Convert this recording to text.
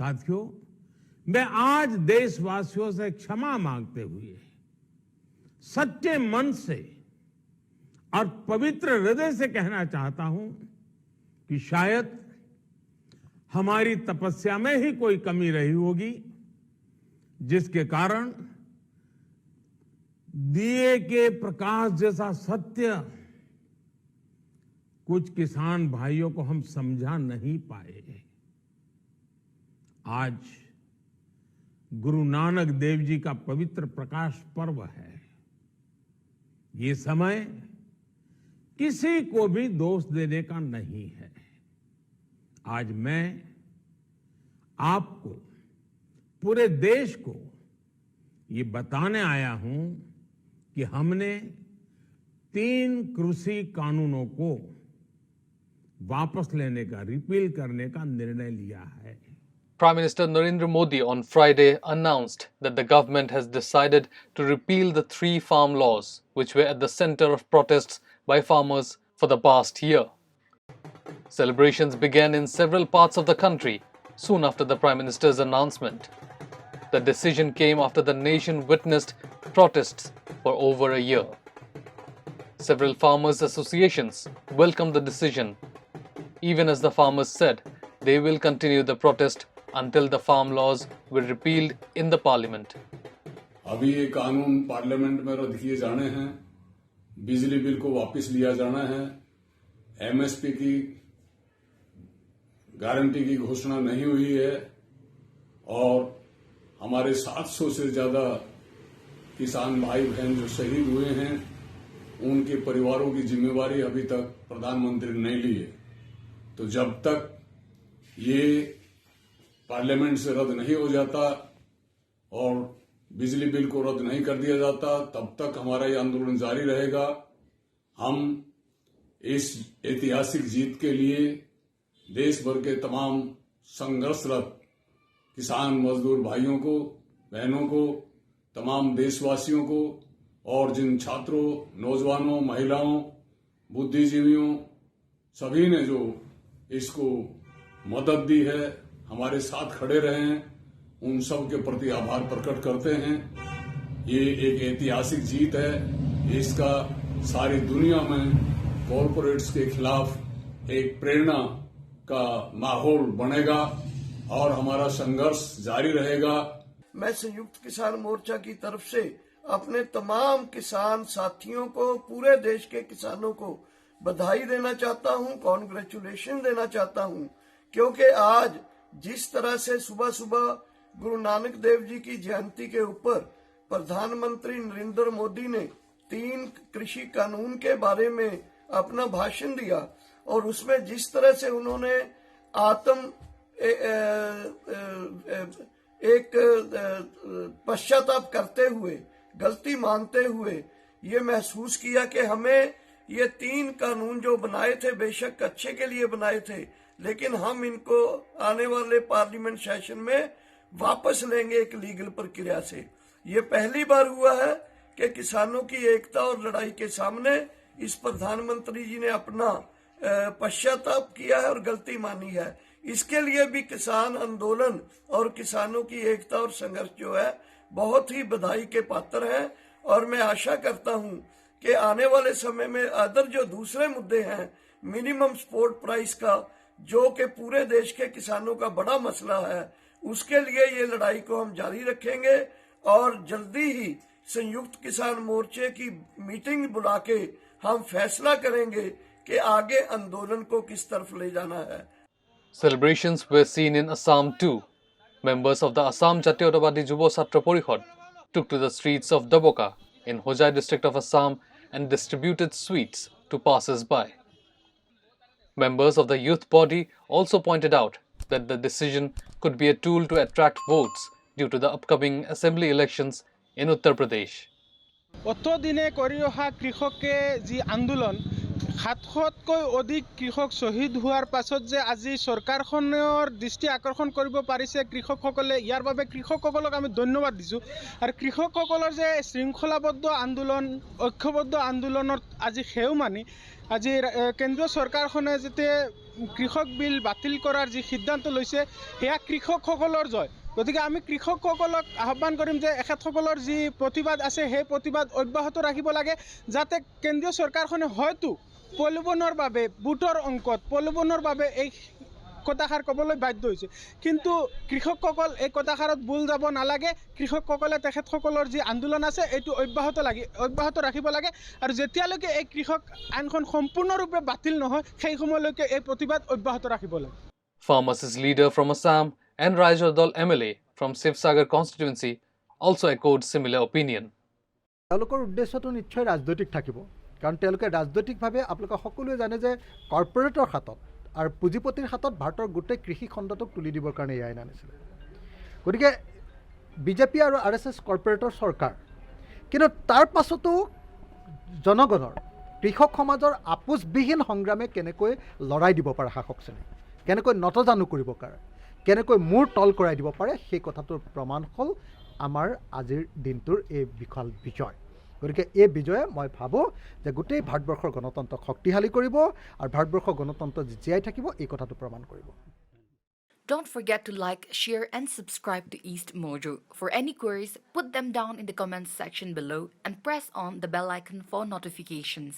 साथियों, मैं आज देशवासियों से क्षमा मांगते हुए सच्चे मन से और पवित्र हृदय से कहना चाहता हूं कि शायद हमारी तपस्या में ही कोई कमी रही होगी, जिसके कारण दिए के प्रकाश जैसा सत्य कुछ किसान भाइयों को हम समझा नहीं पाए। आज गुरु नानक देव जी का पवित्र प्रकाश पर्व है। ये समय किसी को भी दोष देने का नहीं है। आज मैं आपको, पूरे देश को ये बताने आया हूं कि हमने 3 कृषि कानूनों को वापस लेने का, रिपील करने का निर्णय लिया है। Prime Minister Narendra Modi on Friday announced that the government has decided to repeal the 3 farm laws which were at the center of protests by farmers for the past year. Celebrations began in several parts of the country soon after the Prime Minister's announcement. The decision came after the nation witnessed protests for over a year. Several farmers' associations welcomed the decision, even as the farmers said they will continue the protest until the farm laws were repealed in the parliament. अभी ये कानून parliament में रद्द किए जाने हैं, बिजली bill को वापस लिया जाना है, एमएसपी की गारंटी की घोषणा नहीं हुई है और हमारे 700 से ज्यादा किसान भाई बहन जो शहीद हुए हैं, उनके परिवारों की जिम्मेवारी अभी तक प्रधानमंत्री ने नहीं ली है। तो जब तक ये पार्लियामेंट से रद्द नहीं हो जाता और बिजली बिल को रद्द नहीं कर दिया जाता, तब तक हमारा ये आंदोलन जारी रहेगा। हम इस ऐतिहासिक जीत के लिए देश भर के तमाम संघर्षरत किसान मजदूर भाइयों को, बहनों को, तमाम देशवासियों को और जिन छात्रों, नौजवानों, महिलाओं, बुद्धिजीवियों, सभी ने जो इसको मदद दी है, हमारे साथ खड़े रहे हैं, उन सब के प्रति आभार प्रकट करते हैं। ये एक ऐतिहासिक जीत है। इसका सारी दुनिया में कॉरपोरेट्स के खिलाफ एक प्रेरणा का माहौल बनेगा और हमारा संघर्ष जारी रहेगा। मैं संयुक्त किसान मोर्चा की तरफ से अपने तमाम किसान साथियों को, पूरे देश के किसानों को बधाई देना चाहता हूं, कॉन्ग्रेचुलेशन देना चाहता हूं, क्योंकि आज जिस तरह से सुबह सुबह गुरु नानक देव जी की जयंती के ऊपर प्रधानमंत्री नरेंद्र मोदी ने 3 कृषि कानून के बारे में अपना भाषण दिया और उसमें जिस तरह से उन्होंने पश्चाताप करते हुए, गलती मानते हुए ये महसूस किया कि हमें ये 3 कानून जो बनाए थे बेशक अच्छे के लिए बनाए थे, लेकिन हम इनको आने वाले पार्लियामेंट सेशन में वापस लेंगे एक लीगल प्रक्रिया से। ये पहली बार हुआ है कि किसानों की एकता और लड़ाई के सामने इस प्रधानमंत्री जी ने अपना पश्चाताप किया है और गलती मानी है। इसके लिए भी किसान आंदोलन और किसानों की एकता और संघर्ष जो है बहुत ही बधाई के पात्र है और मैं आशा करता हूं कि आने वाले समय में अदर जो दूसरे मुद्दे हैं, मिनिमम सपोर्ट प्राइस का, जो कि पूरे देश के किसानों का बड़ा मसला है, उसके लिए ये लड़ाई को हम जारी रखेंगे और जल्दी ही संयुक्त किसान मोर्चे की मीटिंग बुला के हम फैसला करेंगे कि आगे आंदोलन को किस तरफ ले जाना है। Celebrations were seen in Assam too. Members of the Assam Jatyotapati Jubo Chhatra Parishad took to the streets of Daboka in Hojai district of Assam and distributed sweets to passers-by. Members of the youth body also pointed out that the decision could be a tool to attract votes due to the upcoming assembly elections in Uttar Pradesh. অতদিনে কৰি অহা কৃষকে যি আন্দোলন 700তকৈ অধিক কৃষক শহীদ হোৱাৰ পাছত যে আজি চৰকাৰখনৰ দৃষ্টি আকৰ্ষণ কৰিব পাৰিছে কৃষকসকলে, ইয়াৰ বাবে কৃষকসকলক আমি ধন্যবাদ দিছোঁ। আৰু কৃষকসকলৰ যে শৃংখলাবদ্ধ আন্দোলন, ঐক্যবদ্ধ আন্দোলনত আজি সেউ মানি আজি কেন্দ্ৰীয় চৰকাৰখনে যেতিয়া কৃষক বিল বাতিল কৰাৰ যি সিদ্ধান্ত লৈছে সেয়া কৃষকসকলৰ জয়। গতিকে আমি কৃষকসকলক আহ্বান কৰিম যে এখেতসকলৰ যি প্ৰতিবাদ আছে সেই প্ৰতিবাদ অব্যাহত ৰাখিব লাগে, যাতে কেন্দ্ৰীয় চৰকাৰখনে হয়তো প্ৰলোভনৰ বাবে বুটৰ অংকত প্ৰলোভনৰ বাবে এই কথাষাৰ ক'বলৈ বাধ্য হৈছে, কিন্তু কৃষকসকল এই কথাষাৰত ভুল যাব নালাগে। কৃষকসকলে তেখেতসকলৰ যি আন্দোলন আছে এইটো অব্যাহত ৰাখিব লাগে, আৰু যেতিয়ালৈকে এই কৃষক আইনখন সম্পূৰ্ণৰূপে বাতিল নহয় সেই সময়লৈকে এই প্ৰতিবাদ অব্যাহত ৰাখিব লাগে। Pharmacist leader from Assam and Rajadol MLA from Sivsagar constituency also echoed similar opinion. তেওঁলোকৰ উদ্দেশ্যটো নিশ্চয় ৰাজনৈতিক থাকিব, কাৰণ তেওঁলোকে ৰাজনৈতিকভাৱে আপোনালোকে সকলোৱে জানে যে কৰ্পৰেটৰ হাতত আৰু পুঁজিপতিৰ হাতত ভাৰতৰ গোটেই কৃষি খণ্ডটোক তুলি দিবৰ কাৰণে এই আইন আনিছিলে। গতিকে বিজেপি আৰু RSS কৰ্পৰেটৰ চৰকাৰ, কিন্তু তাৰ পাছতো জনগণৰ কৃষক সমাজৰ আপোচবিহীন সংগ্ৰামে কেনেকৈ লৰাই দিব পাৰে শাসক শ্ৰেণী, কেনেকৈ নতজানু কৰিব পাৰে, কেনেকৈ মূৰ তল কৰাই দিব পাৰে, সেই কথাটোৰ প্ৰমাণ হ'ল আমাৰ আজিৰ দিনটোৰ এই বিশাল বিজয়। গতিকে এই বিজয়ে মই ভাবোঁ যে গোটেই ভাৰতবৰ্ষৰ গণতন্ত্ৰক শক্তিশালী কৰিব আৰু ভাৰতবৰ্ষৰ গণতন্ত্ৰ জীয়াই থাকিব এই কথাটো প্ৰমাণ কৰিব। Don't forget to like, share and subscribe to East Mojo. For any queries, put them down in the comments section below and press on the bell icon for notifications.